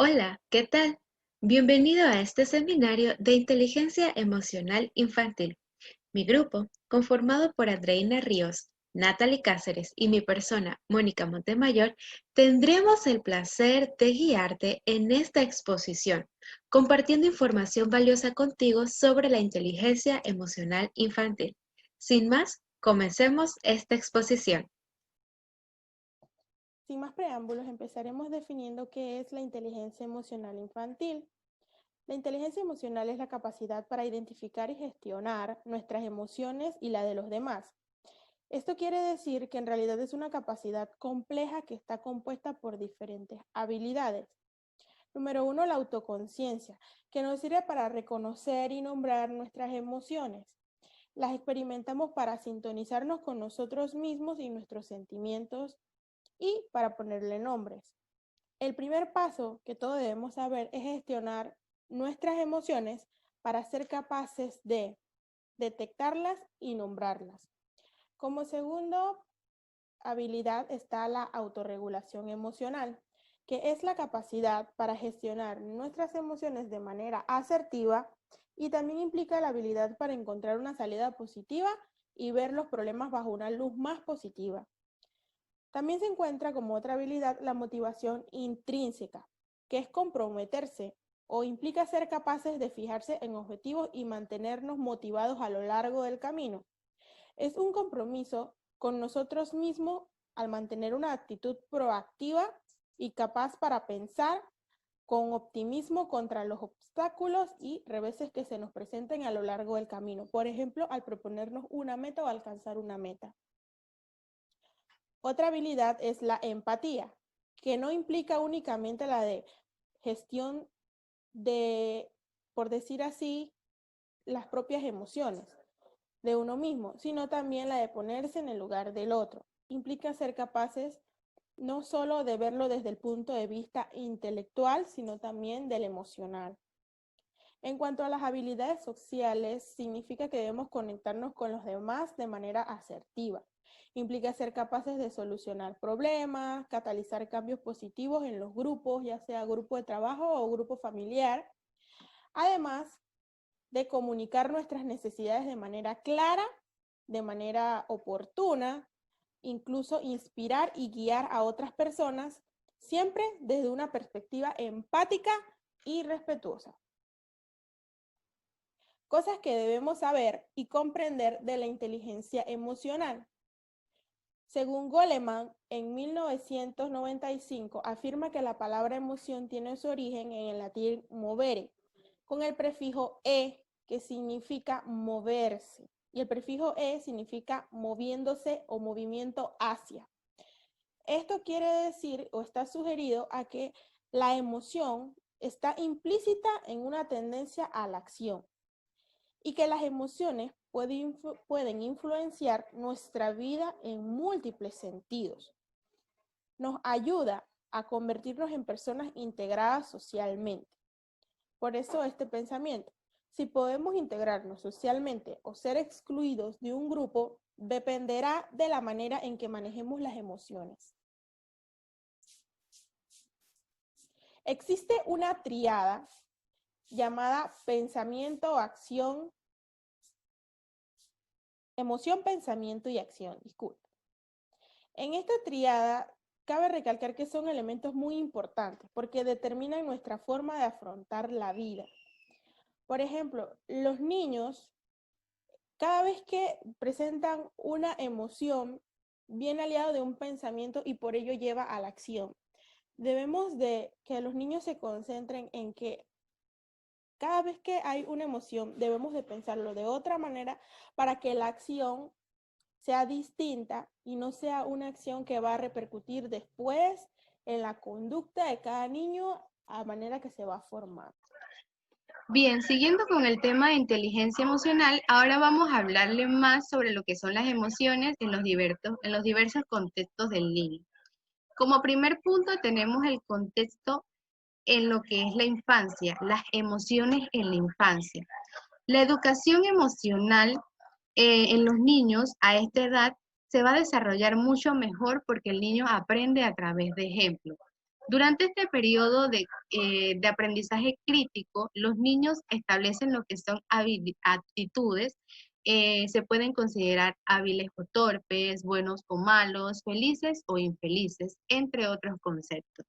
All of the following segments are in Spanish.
Hola, ¿qué tal? Bienvenido a este seminario de inteligencia emocional infantil. Mi grupo, conformado por Andreina Ríos, Natalie Cáceres y mi persona, Mónica Montemayor, tendremos el placer de guiarte en esta exposición, compartiendo información valiosa contigo sobre la inteligencia emocional infantil. Sin más, comencemos esta exposición. Sin más preámbulos, empezaremos definiendo qué es la inteligencia emocional infantil. La inteligencia emocional es la capacidad para identificar y gestionar nuestras emociones y la de los demás. Esto quiere decir que en realidad es una capacidad compleja que está compuesta por diferentes habilidades. Número uno, la autoconciencia, que nos sirve para reconocer y nombrar nuestras emociones. Las experimentamos para sintonizarnos con nosotros mismos y nuestros sentimientos y para ponerle nombres. El primer paso que todos debemos saber es gestionar nuestras emociones para ser capaces de detectarlas y nombrarlas. Como segundo habilidad está la autorregulación emocional, que es la capacidad para gestionar nuestras emociones de manera asertiva y también implica la habilidad para encontrar una salida positiva y ver los problemas bajo una luz más positiva. También se encuentra como otra habilidad la motivación intrínseca, que es comprometerse o implica ser capaces de fijarse en objetivos y mantenernos motivados a lo largo del camino. Es un compromiso con nosotros mismos al mantener una actitud proactiva y capaz para pensar con optimismo contra los obstáculos y reveses que se nos presenten a lo largo del camino. Por ejemplo, al proponernos una meta o alcanzar una meta. Otra habilidad es la empatía, que no implica únicamente la de gestión de, por decir así, las propias emociones de uno mismo, sino también la de ponerse en el lugar del otro. Implica ser capaces no solo de verlo desde el punto de vista intelectual, sino también del emocional. En cuanto a las habilidades sociales, significa que debemos conectarnos con los demás de manera asertiva. Implica ser capaces de solucionar problemas, catalizar cambios positivos en los grupos, ya sea grupo de trabajo o grupo familiar. Además de comunicar nuestras necesidades de manera clara, de manera oportuna, incluso inspirar y guiar a otras personas, siempre desde una perspectiva empática y respetuosa. Cosas que debemos saber y comprender de la inteligencia emocional. Según Goleman, en 1995, afirma que la palabra emoción tiene su origen en el latín movere, con el prefijo e, que significa moverse, y el prefijo e significa moviéndose o movimiento hacia. Esto quiere decir o está sugerido a que la emoción está implícita en una tendencia a la acción y que las emociones pueden influenciar nuestra vida en múltiples sentidos. Nos ayuda a convertirnos en personas integradas socialmente. Por eso este pensamiento, si podemos integrarnos socialmente o ser excluidos de un grupo, dependerá de la manera en que manejemos las emociones. Existe una tríada llamada pensamiento, acción, emoción, pensamiento y acción, disculpe. En esta tríada cabe recalcar que son elementos muy importantes porque determinan nuestra forma de afrontar la vida. Por ejemplo, los niños, cada vez que presentan una emoción, viene aliado de un pensamiento y por ello lleva a la acción. Debemos de que los niños se concentren en que cada vez que hay una emoción, debemos de pensarlo de otra manera para que la acción sea distinta y no sea una acción que va a repercutir después en la conducta de cada niño a manera que se va a formar. Bien, siguiendo con el tema de inteligencia emocional, ahora vamos a hablarle más sobre lo que son las emociones en los diversos contextos del niño. Como primer punto tenemos el contexto en lo que es la infancia, las emociones en la infancia. La educación emocional en los niños a esta edad se va a desarrollar mucho mejor porque el niño aprende a través de ejemplos. Durante este periodo de aprendizaje crítico, los niños establecen lo que son actitudes, se pueden considerar hábiles o torpes, buenos o malos, felices o infelices, entre otros conceptos.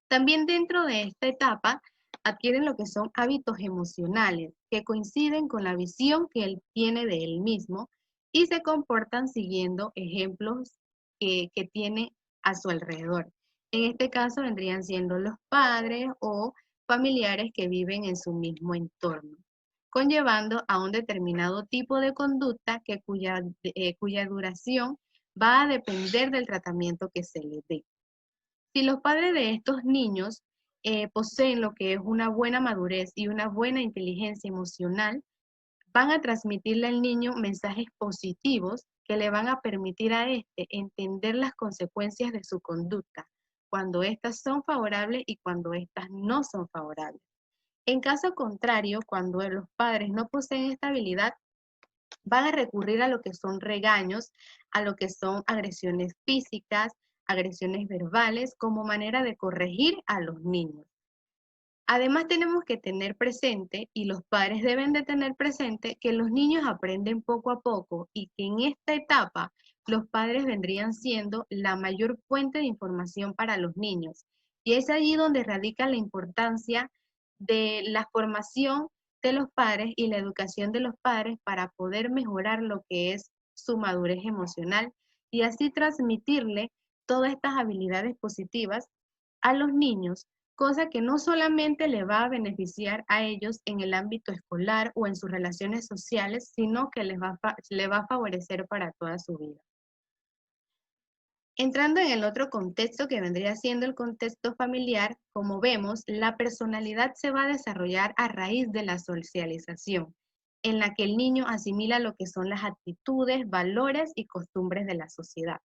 También dentro de esta etapa adquieren lo que son hábitos emocionales que coinciden con la visión que él tiene de él mismo y se comportan siguiendo ejemplos que tiene a su alrededor. En este caso vendrían siendo los padres o familiares que viven en su mismo entorno, conllevando a un determinado tipo de conducta cuya duración va a depender del tratamiento que se le dé. Si los padres de estos niños poseen lo que es una buena madurez y una buena inteligencia emocional, van a transmitirle al niño mensajes positivos que le van a permitir a este entender las consecuencias de su conducta, cuando éstas son favorables y cuando éstas no son favorables. En caso contrario, cuando los padres no poseen esta habilidad, van a recurrir a lo que son regaños, a lo que son agresiones físicas, agresiones verbales, como manera de corregir a los niños. Además, tenemos que tener presente, y los padres deben de tener presente, que los niños aprenden poco a poco y que en esta etapa los padres vendrían siendo la mayor fuente de información para los niños. Y es allí donde radica la importancia de la formación de los padres y la educación de los padres para poder mejorar lo que es su madurez emocional y así transmitirle todas estas habilidades positivas a los niños, cosa que no solamente le va a beneficiar a ellos en el ámbito escolar o en sus relaciones sociales, sino que le va a favorecer para toda su vida. Entrando en el otro contexto que vendría siendo el contexto familiar, como vemos, la personalidad se va a desarrollar a raíz de la socialización, en la que el niño asimila lo que son las actitudes, valores y costumbres de la sociedad.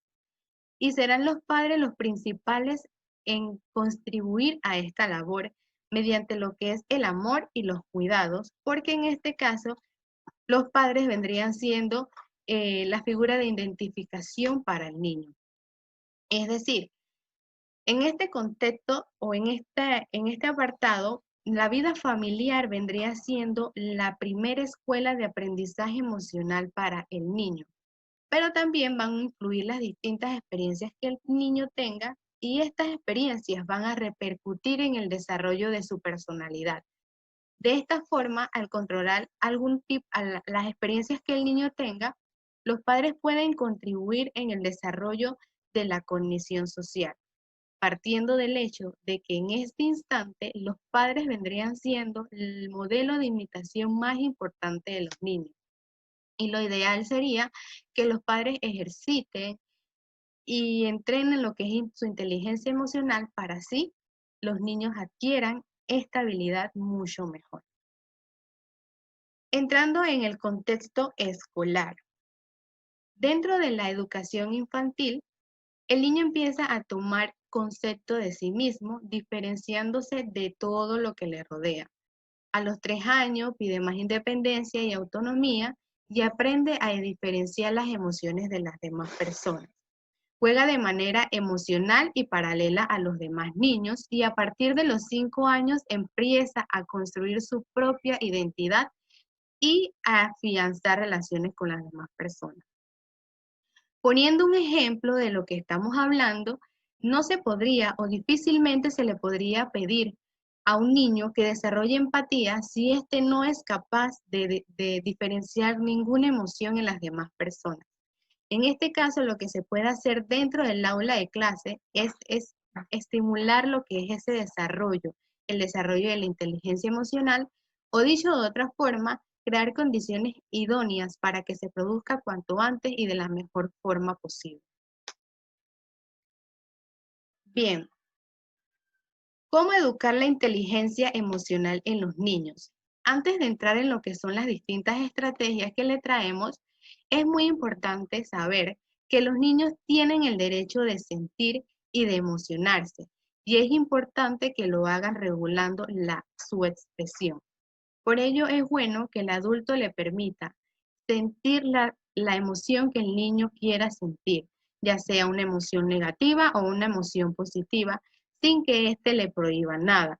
Y serán los padres los principales en contribuir a esta labor mediante lo que es el amor y los cuidados, porque en este caso los padres vendrían siendo la figura de identificación para el niño. Es decir, en este contexto o en este apartado, la vida familiar vendría siendo la primera escuela de aprendizaje emocional para el niño, pero también van a influir las distintas experiencias que el niño tenga y estas experiencias van a repercutir en el desarrollo de su personalidad. De esta forma, al controlar las experiencias que el niño tenga, los padres pueden contribuir en el desarrollo de la cognición social, partiendo del hecho de que en este instante los padres vendrían siendo el modelo de imitación más importante de los niños. Y lo ideal sería que los padres ejerciten y entrenen lo que es su inteligencia emocional para así los niños adquieran esta habilidad mucho mejor. Entrando en el contexto escolar, dentro de la educación infantil, el niño empieza a tomar concepto de sí mismo, diferenciándose de todo lo que le rodea. A los 3 años pide más independencia y autonomía y aprende a diferenciar las emociones de las demás personas. Juega de manera emocional y paralela a los demás niños y a partir de los 5 años empieza a construir su propia identidad y a afianzar relaciones con las demás personas. Poniendo un ejemplo de lo que estamos hablando, no se podría o difícilmente se le podría pedir a un niño que desarrolle empatía si éste no es capaz de diferenciar ninguna emoción en las demás personas. En este caso, lo que se puede hacer dentro del aula de clase es estimular lo que es ese desarrollo, el desarrollo de la inteligencia emocional, o dicho de otra forma, crear condiciones idóneas para que se produzca cuanto antes y de la mejor forma posible. Bien, ¿cómo educar la inteligencia emocional en los niños? Antes de entrar en lo que son las distintas estrategias que le traemos, es muy importante saber que los niños tienen el derecho de sentir y de emocionarse, y es importante que lo hagan regulando su expresión. Por ello es bueno que el adulto le permita sentir la emoción que el niño quiera sentir, ya sea una emoción negativa o una emoción positiva, sin que éste le prohíba nada.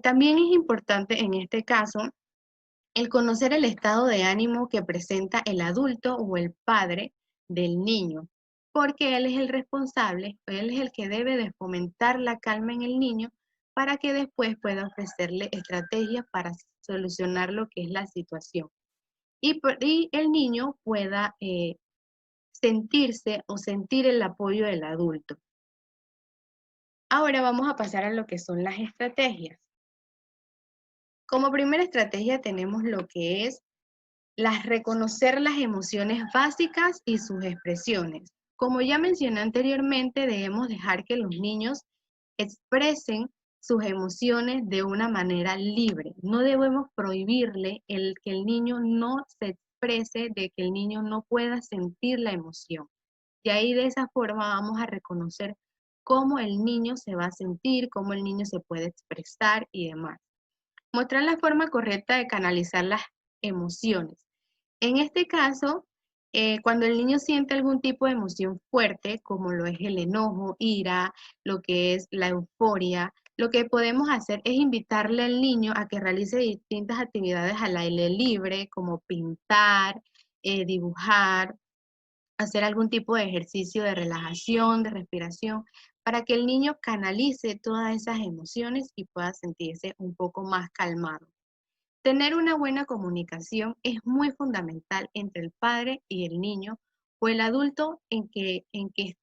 También es importante en este caso el conocer el estado de ánimo que presenta el adulto o el padre del niño, porque él es el responsable, él es el que debe de fomentar la calma en el niño para que después pueda ofrecerle estrategias para solucionar lo que es la situación. Y el niño pueda sentirse o sentir el apoyo del adulto. Ahora vamos a pasar a lo que son las estrategias. Como primera estrategia tenemos lo que es reconocer las emociones básicas y sus expresiones. Como ya mencioné anteriormente, debemos dejar que los niños expresen sus emociones de una manera libre. No debemos prohibirle que el niño no se exprese, de que el niño no pueda sentir la emoción. Y ahí de esa forma vamos a reconocer cómo el niño se va a sentir, cómo el niño se puede expresar y demás. Mostrar la forma correcta de canalizar las emociones. En este caso, cuando el niño siente algún tipo de emoción fuerte, como lo es el enojo, ira, lo que es la euforia, lo que podemos hacer es invitarle al niño a que realice distintas actividades al aire libre, como pintar, dibujar, hacer algún tipo de ejercicio de relajación, de respiración, para que el niño canalice todas esas emociones y pueda sentirse un poco más calmado. Tener una buena comunicación es muy fundamental entre el padre y el niño o el adulto en el que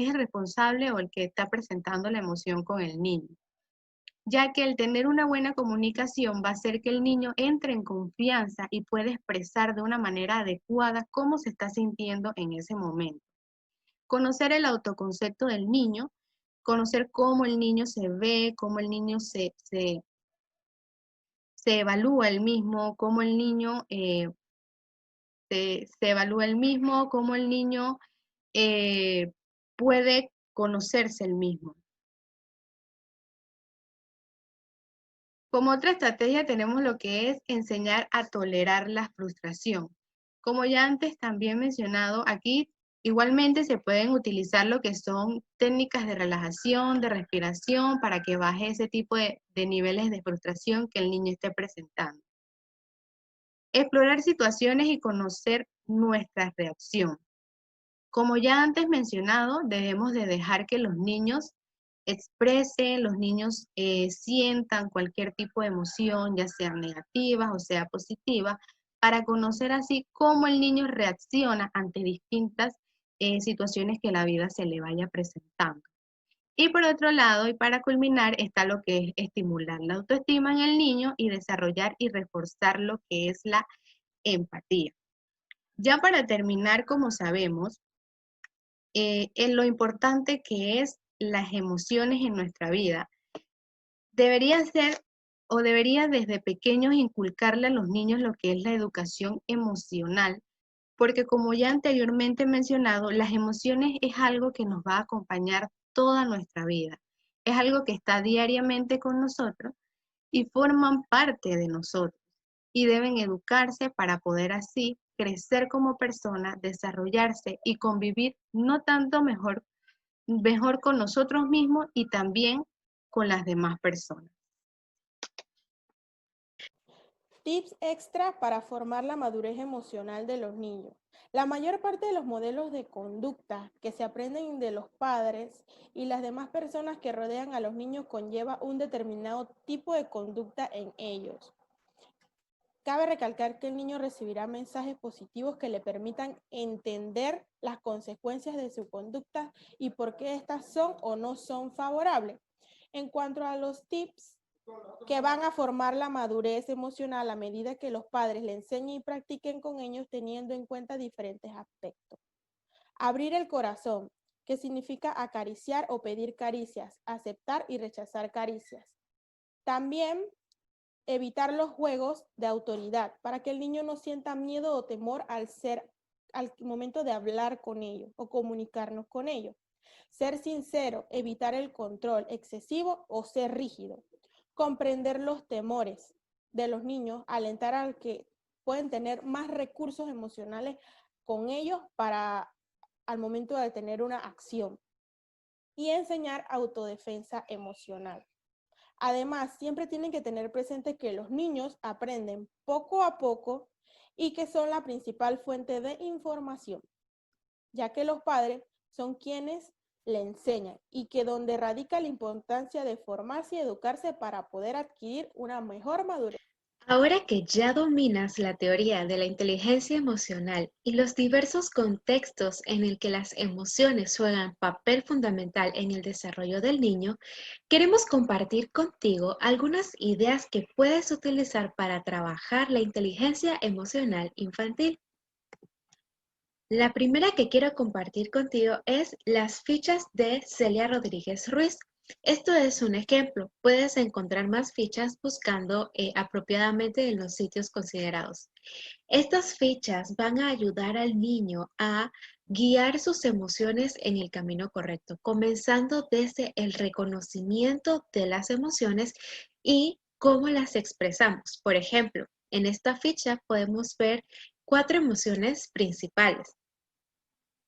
es el responsable o el que está presentando la emoción con el niño, ya que el tener una buena comunicación va a hacer que el niño entre en confianza y pueda expresar de una manera adecuada cómo se está sintiendo en ese momento. Conocer el autoconcepto del niño, conocer cómo el niño se ve, cómo el niño se evalúa el mismo, cómo el niño se evalúa el mismo, cómo el niño eh, puede conocerse el mismo. Como otra estrategia tenemos lo que es enseñar a tolerar la frustración. Como ya antes también mencionado, aquí igualmente se pueden utilizar lo que son técnicas de relajación, de respiración, para que baje ese tipo de niveles de frustración que el niño esté presentando. Explorar situaciones y conocer nuestra reacción. Como ya antes mencionado, debemos de dejar que los niños expresen, los niños sientan cualquier tipo de emoción, ya sea negativa o sea positiva, para conocer así cómo el niño reacciona ante distintas situaciones que la vida se le vaya presentando. Y por otro lado, y para culminar, está lo que es estimular la autoestima en el niño y desarrollar y reforzar lo que es la empatía. Ya para terminar, como sabemos, en lo importante que es las emociones en nuestra vida, debería ser o debería desde pequeños inculcarle a los niños lo que es la educación emocional, porque como ya anteriormente he mencionado, las emociones es algo que nos va a acompañar toda nuestra vida, es algo que está diariamente con nosotros y forman parte de nosotros y deben educarse para poder así crecer como personas, desarrollarse y convivir no tanto mejor con nosotros mismos y también con las demás personas. Tips extra para formar la madurez emocional de los niños. La mayor parte de los modelos de conducta que se aprenden de los padres y las demás personas que rodean a los niños conlleva un determinado tipo de conducta en ellos. Cabe recalcar que el niño recibirá mensajes positivos que le permitan entender las consecuencias de su conducta y por qué estas son o no son favorables. En cuanto a los tips que van a formar la madurez emocional a medida que los padres le enseñen y practiquen con ellos teniendo en cuenta diferentes aspectos. Abrir el corazón, que significa acariciar o pedir caricias, aceptar y rechazar caricias. También evitar los juegos de autoridad para que el niño no sienta miedo o temor al momento de hablar con ellos o comunicarnos con ellos. Ser sincero, evitar el control excesivo o ser rígido. Comprender los temores de los niños, alentar a que pueden tener más recursos emocionales con ellos para al momento de tener una acción. y enseñar autodefensa emocional. Además, siempre tienen que tener presente que los niños aprenden poco a poco y que son la principal fuente de información, ya que los padres son quienes le enseñan y que donde radica la importancia de formarse y educarse para poder adquirir una mejor madurez. Ahora que ya dominas la teoría de la inteligencia emocional y los diversos contextos en el que las emociones juegan papel fundamental en el desarrollo del niño, queremos compartir contigo algunas ideas que puedes utilizar para trabajar la inteligencia emocional infantil. La primera que quiero compartir contigo es las fichas de Celia Rodríguez Ruiz. Esto es un ejemplo. Puedes encontrar más fichas buscando apropiadamente en los sitios considerados. Estas fichas van a ayudar al niño a guiar sus emociones en el camino correcto, comenzando desde el reconocimiento de las emociones y cómo las expresamos. Por ejemplo, en esta ficha podemos ver 4 emociones principales: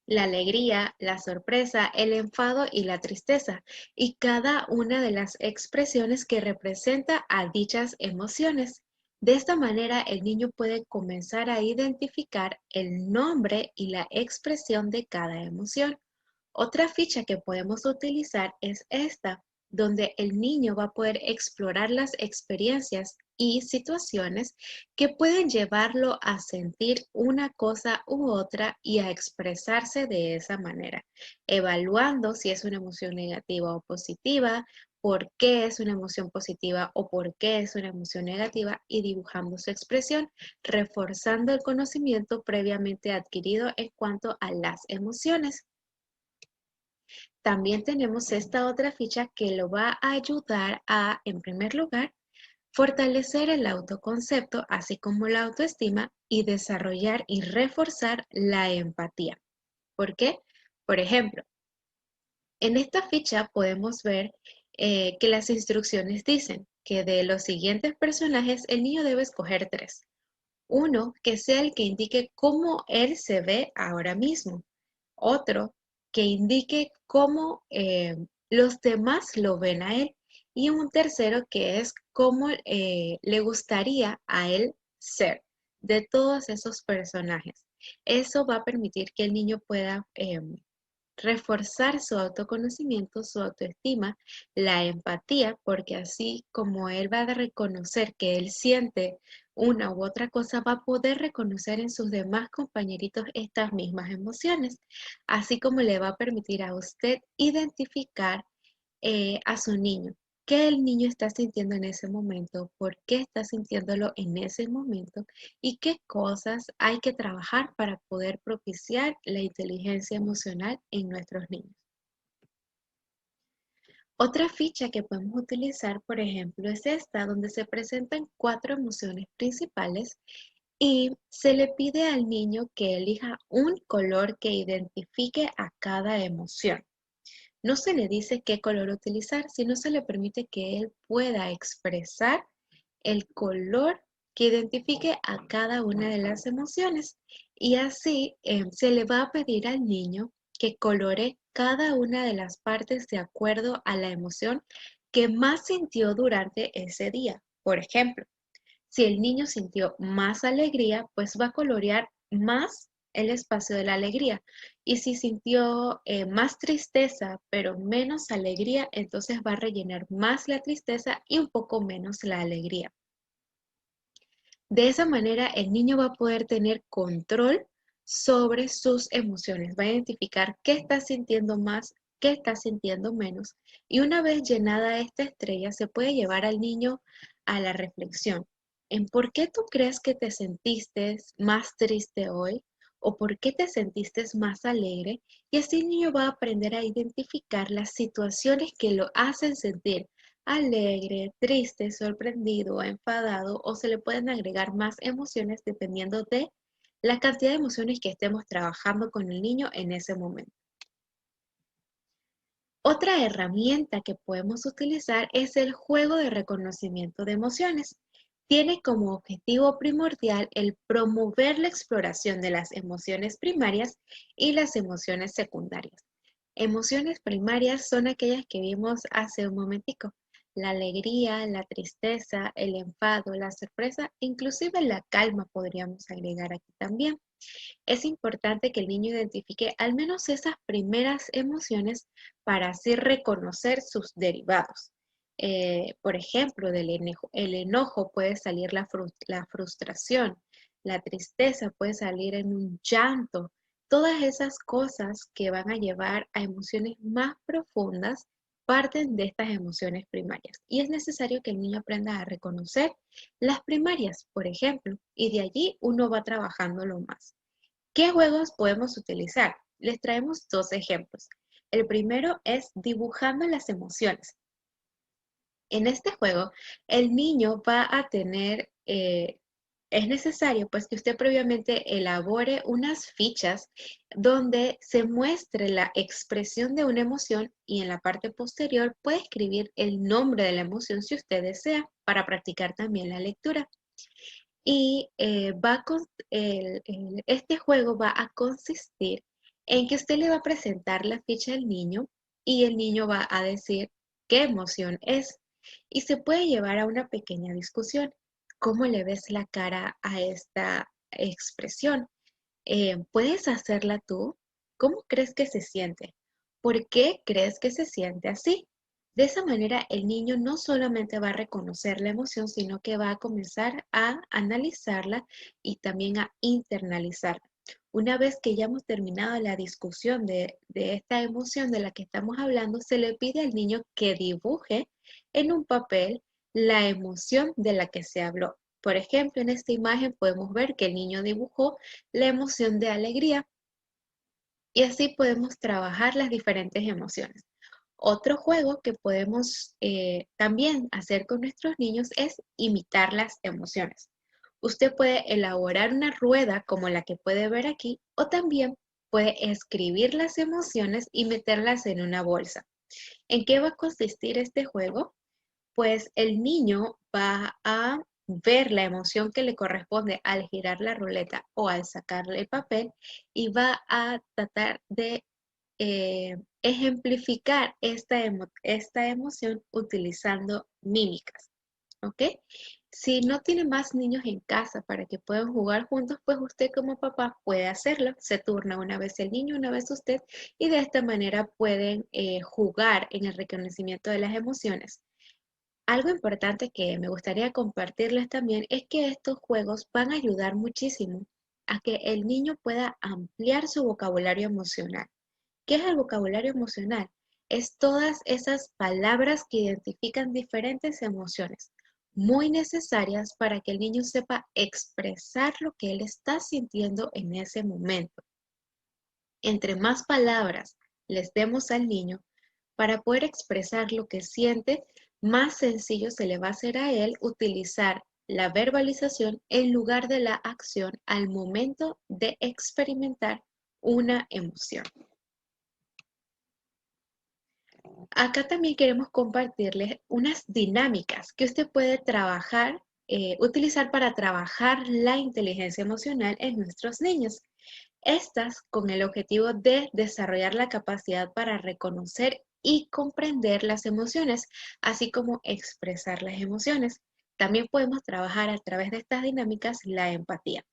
la alegría, la sorpresa, el enfado y la tristeza, y cada una de las expresiones que representa a dichas emociones. De esta manera, el niño puede comenzar a identificar el nombre y la expresión de cada emoción. Otra ficha que podemos utilizar es esta, donde el niño va a poder explorar las experiencias y situaciones que pueden llevarlo a sentir una cosa u otra y a expresarse de esa manera, evaluando si es una emoción negativa o positiva, por qué es una emoción positiva o por qué es una emoción negativa, y dibujando su expresión, reforzando el conocimiento previamente adquirido en cuanto a las emociones. También tenemos esta otra ficha que lo va a ayudar a, en primer lugar, fortalecer el autoconcepto, así como la autoestima, y desarrollar y reforzar la empatía. ¿Por qué? Por ejemplo, en esta ficha podemos ver que las instrucciones dicen que de los siguientes personajes el niño debe escoger 3. Uno que sea el que indique cómo él se ve ahora mismo. Otro que indique cómo los demás lo ven a él. Y un tercero que es cómo le gustaría a él ser de todos esos personajes. Eso va a permitir que el niño pueda reforzar su autoconocimiento, su autoestima, la empatía, porque así como él va a reconocer que él siente una u otra cosa, va a poder reconocer en sus demás compañeritos estas mismas emociones, así como le va a permitir a usted identificar a su niño. ¿Qué el niño está sintiendo en ese momento? ¿Por qué está sintiéndolo en ese momento? ¿Y qué cosas hay que trabajar para poder propiciar la inteligencia emocional en nuestros niños? Otra ficha que podemos utilizar, por ejemplo, es esta, donde se presentan 4 emociones principales y se le pide al niño que elija un color que identifique a cada emoción. No se le dice qué color utilizar, sino se le permite que él pueda expresar el color que identifique a cada una de las emociones. Y así se le va a pedir al niño que colore cada una de las partes de acuerdo a la emoción que más sintió durante ese día. Por ejemplo, si el niño sintió más alegría, pues va a colorear más el espacio de la alegría. Y si sintió más tristeza, pero menos alegría, entonces va a rellenar más la tristeza y un poco menos la alegría. De esa manera, el niño va a poder tener control sobre sus emociones, va a identificar qué está sintiendo más, qué está sintiendo menos. Y una vez llenada esta estrella, se puede llevar al niño a la reflexión en por qué tú crees que te sentiste más triste hoy o por qué te sentiste más alegre. Y así el niño va a aprender a identificar las situaciones que lo hacen sentir alegre, triste, sorprendido, enfadado, o se le pueden agregar más emociones dependiendo de la cantidad de emociones que estemos trabajando con el niño en ese momento. Otra herramienta que podemos utilizar es el juego de reconocimiento de emociones. Tiene como objetivo primordial el promover la exploración de las emociones primarias y las emociones secundarias. Emociones primarias son aquellas que vimos hace un momentico. La alegría, la tristeza, el enfado, la sorpresa, inclusive la calma podríamos agregar aquí también. Es importante que el niño identifique al menos esas primeras emociones para así reconocer sus derivados. Por ejemplo, el enojo puede salir la frustración, la tristeza puede salir en un llanto. Todas esas cosas que van a llevar a emociones más profundas parten de estas emociones primarias. Y es necesario que el niño aprenda a reconocer las primarias, por ejemplo, y de allí uno va trabajándolo más. ¿Qué juegos podemos utilizar? Les traemos dos ejemplos. El primero es dibujando las emociones. En este juego, el niño va a tener, es necesario pues que usted previamente elabore unas fichas donde se muestre la expresión de una emoción y en la parte posterior puede escribir el nombre de la emoción si usted desea para practicar también la lectura. Y este juego va a consistir en que usted le va a presentar la ficha al niño y el niño va a decir qué emoción es. Y se puede llevar a una pequeña discusión. ¿Cómo le ves la cara a esta expresión? ¿Puedes hacerla tú? ¿Cómo crees que se siente? ¿Por qué crees que se siente así? De esa manera, el niño no solamente va a reconocer la emoción, sino que va a comenzar a analizarla y también a internalizarla. Una vez que ya hemos terminado la discusión de esta emoción de la que estamos hablando, se le pide al niño que dibuje en un papel la emoción de la que se habló. Por ejemplo, en esta imagen podemos ver que el niño dibujó la emoción de alegría y así podemos trabajar las diferentes emociones. Otro juego que podemos también hacer con nuestros niños es imitar las emociones. Usted puede elaborar una rueda como la que puede ver aquí o también puede escribir las emociones y meterlas en una bolsa. ¿En qué va a consistir este juego? Pues el niño va a ver la emoción que le corresponde al girar la ruleta o al sacarle el papel y va a tratar de ejemplificar esta emoción utilizando mímicas, ¿ok? Si no tiene más niños en casa para que puedan jugar juntos, pues usted como papá puede hacerlo. Se turna una vez el niño, una vez usted, y de esta manera pueden jugar en el reconocimiento de las emociones. Algo importante que me gustaría compartirles también es que estos juegos van a ayudar muchísimo a que el niño pueda ampliar su vocabulario emocional. ¿Qué es el vocabulario emocional? Es todas esas palabras que identifican diferentes emociones, muy necesarias para que el niño sepa expresar lo que él está sintiendo en ese momento. Entre más palabras les demos al niño para poder expresar lo que siente, más sencillo se le va a hacer a él utilizar la verbalización en lugar de la acción al momento de experimentar una emoción. Acá también queremos compartirles unas dinámicas que usted puede trabajar, utilizar para trabajar la inteligencia emocional en nuestros niños. Estas con el objetivo de desarrollar la capacidad para reconocer y comprender las emociones, así como expresar las emociones. También podemos trabajar a través de estas dinámicas la empatía.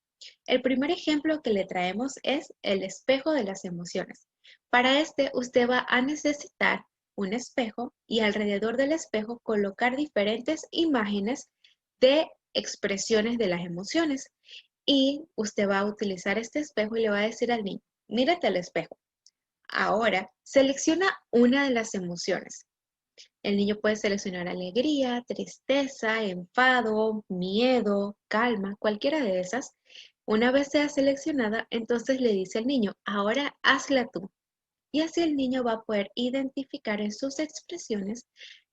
El primer ejemplo que le traemos es el espejo de las emociones. Para este, usted va a necesitar un espejo y alrededor del espejo colocar diferentes imágenes de expresiones de las emociones. Y usted va a utilizar este espejo y le va a decir al niño, mírate al espejo. Ahora, selecciona una de las emociones. El niño puede seleccionar alegría, tristeza, enfado, miedo, calma, cualquiera de esas. Una vez sea seleccionada, entonces le dice al niño, ahora hazla tú. Y así el niño va a poder identificar en sus expresiones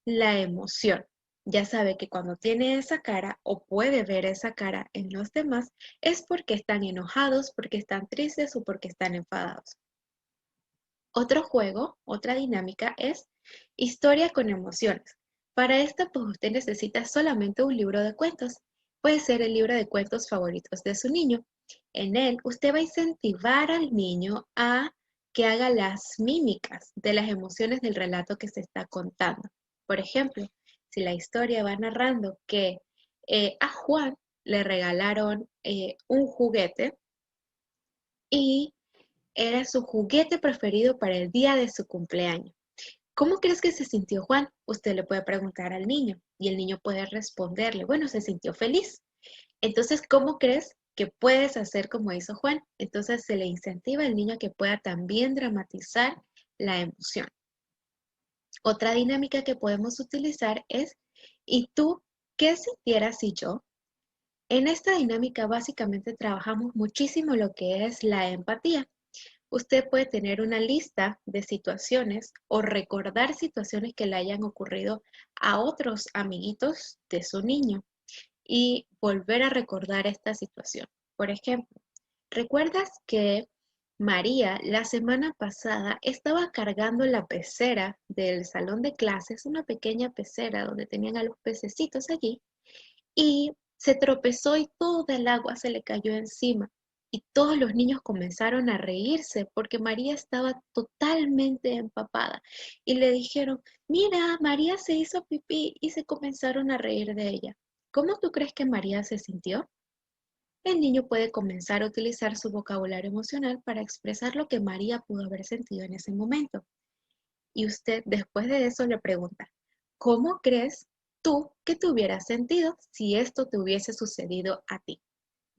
la emoción. Ya sabe que cuando tiene esa cara o puede ver esa cara en los demás, es porque están enojados, porque están tristes o porque están enfadados. Otro juego, otra dinámica es historia con emociones. Para esto, pues usted necesita solamente un libro de cuentos. Puede ser el libro de cuentos favoritos de su niño. En él, usted va a incentivar al niño a que haga las mímicas de las emociones del relato que se está contando. Por ejemplo, si la historia va narrando que a Juan le regalaron un juguete y era su juguete preferido para el día de su cumpleaños. ¿Cómo crees que se sintió Juan? Usted le puede preguntar al niño y el niño puede responderle, bueno, se sintió feliz. Entonces, ¿cómo crees que puedes hacer como hizo Juan? Entonces se le incentiva al niño a que pueda también dramatizar la emoción. Otra dinámica que podemos utilizar es, ¿y tú qué sintieras si yo? En esta dinámica básicamente trabajamos muchísimo lo que es la empatía. Usted puede tener una lista de situaciones o recordar situaciones que le hayan ocurrido a otros amiguitos de su niño y volver a recordar esta situación. Por ejemplo, ¿recuerdas que María la semana pasada estaba cargando la pecera del salón de clases, una pequeña pecera donde tenían a los pececitos allí, y se tropezó y toda el agua se le cayó encima? Y todos los niños comenzaron a reírse porque María estaba totalmente empapada. Y le dijeron, mira, María se hizo pipí, y se comenzaron a reír de ella. ¿Cómo tú crees que María se sintió? El niño puede comenzar a utilizar su vocabulario emocional para expresar lo que María pudo haber sentido en ese momento. Y usted después de eso le pregunta, ¿cómo crees tú que te hubieras sentido si esto te hubiese sucedido a ti?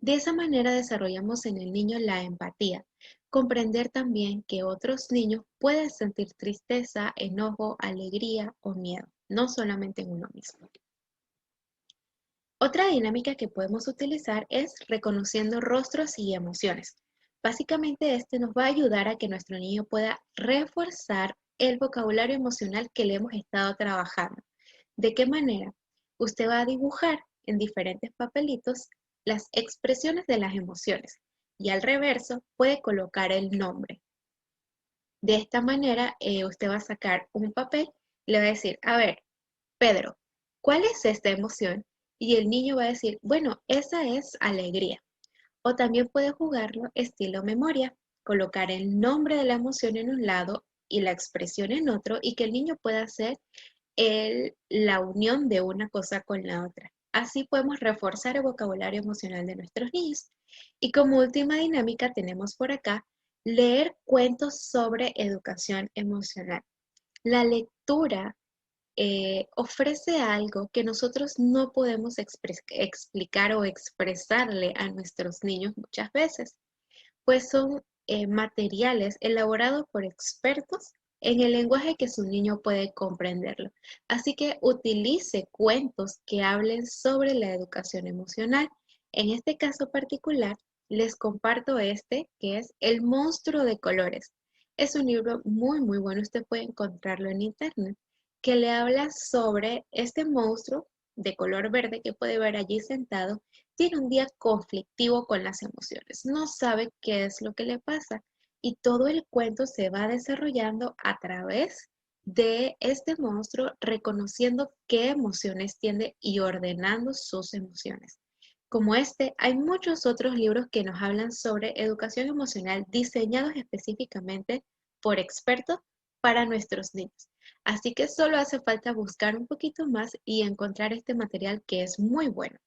De esa manera desarrollamos en el niño la empatía, comprender también que otros niños pueden sentir tristeza, enojo, alegría o miedo, no solamente en uno mismo. Otra dinámica que podemos utilizar es reconociendo rostros y emociones. Básicamente este nos va a ayudar a que nuestro niño pueda reforzar el vocabulario emocional que le hemos estado trabajando. ¿De qué manera? Usted va a dibujar en diferentes papelitos las expresiones de las emociones y al reverso puede colocar el nombre. De esta manera usted va a sacar un papel y le va a decir, a ver, Pedro, ¿cuál es esta emoción? Y el niño va a decir, bueno, esa es alegría. O también puede jugarlo estilo memoria, colocar el nombre de la emoción en un lado y la expresión en otro y que el niño pueda hacer la unión de una cosa con la otra. Así podemos reforzar el vocabulario emocional de nuestros niños. Y como última dinámica tenemos por acá, leer cuentos sobre educación emocional. La lectura ofrece algo que nosotros no podemos explicar o expresarle a nuestros niños muchas veces, pues son materiales elaborados por expertos en el lenguaje que su niño puede comprenderlo. Así que utilice cuentos que hablen sobre la educación emocional. En este caso particular, les comparto este, que es El monstruo de colores. Es un libro muy, muy bueno. Usted puede encontrarlo en internet, que le habla sobre este monstruo de color verde que puede ver allí sentado. Tiene un día conflictivo con las emociones, no sabe qué es lo que le pasa y todo el cuento se va desarrollando a través de este monstruo, reconociendo qué emociones tiene y ordenando sus emociones. Como este, hay muchos otros libros que nos hablan sobre educación emocional diseñados específicamente por expertos para nuestros niños. Así que solo hace falta buscar un poquito más y encontrar este material que es muy bueno.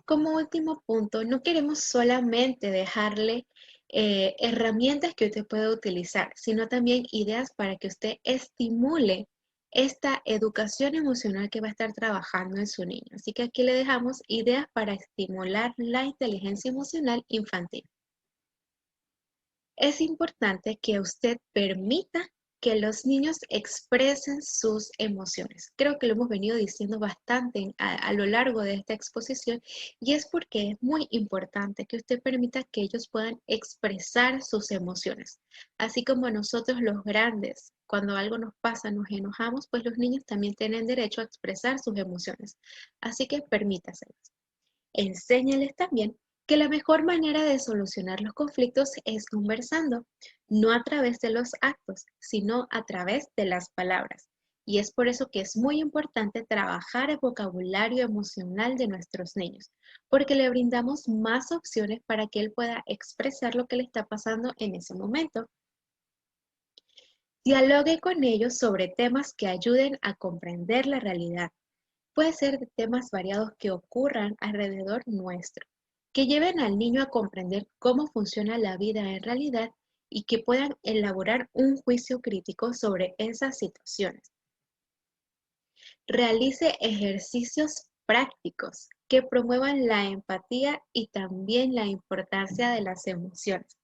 Como último punto, no queremos solamente dejarle herramientas que usted pueda utilizar, sino también ideas para que usted estimule esta educación emocional que va a estar trabajando en su niño. Así que aquí le dejamos ideas para estimular la inteligencia emocional infantil. Es importante que usted permita que los niños expresen sus emociones. Creo que lo hemos venido diciendo bastante a lo largo de esta exposición y es porque es muy importante que usted permita que ellos puedan expresar sus emociones. Así como nosotros los grandes, cuando algo nos pasa, nos enojamos, pues los niños también tienen derecho a expresar sus emociones. Así que permítaselos. Enséñales también que la mejor manera de solucionar los conflictos es conversando, no a través de los actos, sino a través de las palabras. Y es por eso que es muy importante trabajar el vocabulario emocional de nuestros niños, porque le brindamos más opciones para que él pueda expresar lo que le está pasando en ese momento. Dialogue con ellos sobre temas que ayuden a comprender la realidad. Puede ser de temas variados que ocurran alrededor nuestro, que lleven al niño a comprender cómo funciona la vida en realidad y que puedan elaborar un juicio crítico sobre esas situaciones. Realice ejercicios prácticos que promuevan la empatía y también la importancia de las emociones.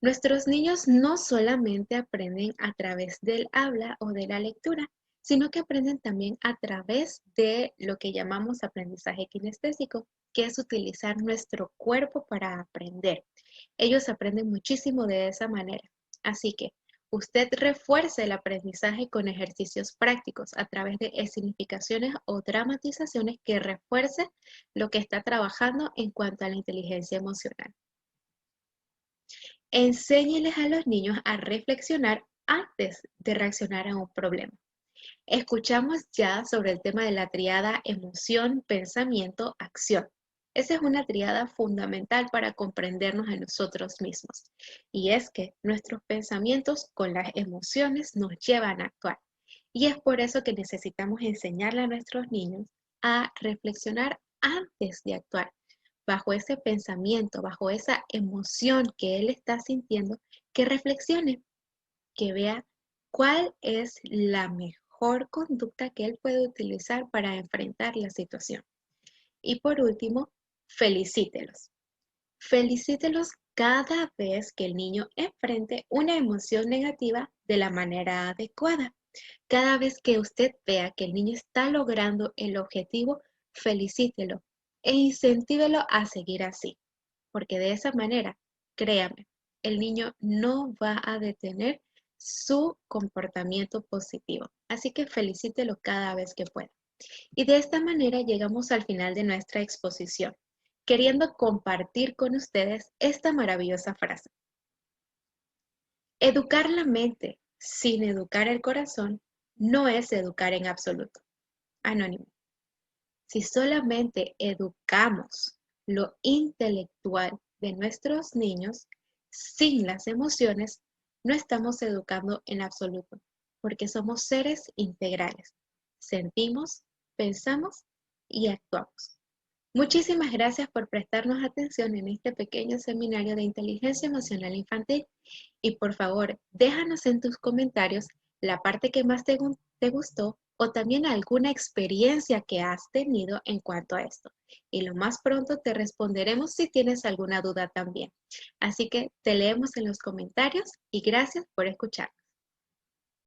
Nuestros niños no solamente aprenden a través del habla o de la lectura, sino que aprenden también a través de lo que llamamos aprendizaje kinestésico, que es utilizar nuestro cuerpo para aprender. Ellos aprenden muchísimo de esa manera. Así que usted refuerce el aprendizaje con ejercicios prácticos a través de escenificaciones o dramatizaciones que refuercen lo que está trabajando en cuanto a la inteligencia emocional. Enséñeles a los niños a reflexionar antes de reaccionar a un problema. Escuchamos ya sobre el tema de la tríada emoción, pensamiento, acción. Esa es una tríada fundamental para comprendernos a nosotros mismos. Y es que nuestros pensamientos con las emociones nos llevan a actuar. Y es por eso que necesitamos enseñarle a nuestros niños a reflexionar antes de actuar, bajo ese pensamiento, bajo esa emoción que él está sintiendo, que reflexione, que vea cuál es la mejor conducta que él puede utilizar para enfrentar la situación. Y por último, felicítelos. Felicítelos cada vez que el niño enfrente una emoción negativa de la manera adecuada. Cada vez que usted vea que el niño está logrando el objetivo, felicítelo e incentívelo a seguir así, porque de esa manera, créame, el niño no va a detener su comportamiento positivo. Así que felicítelo cada vez que pueda. Y de esta manera llegamos al final de nuestra exposición, queriendo compartir con ustedes esta maravillosa frase. Educar la mente sin educar el corazón no es educar en absoluto. Anónimo. Si solamente educamos lo intelectual de nuestros niños sin las emociones, no estamos educando en absoluto, porque somos seres integrales. Sentimos, pensamos y actuamos. Muchísimas gracias por prestarnos atención en este pequeño seminario de inteligencia emocional infantil y por favor, déjanos en tus comentarios la parte que más te gustó o también alguna experiencia que has tenido en cuanto a esto. Y lo más pronto te responderemos si tienes alguna duda también. Así que te leemos en los comentarios y gracias por escuchar.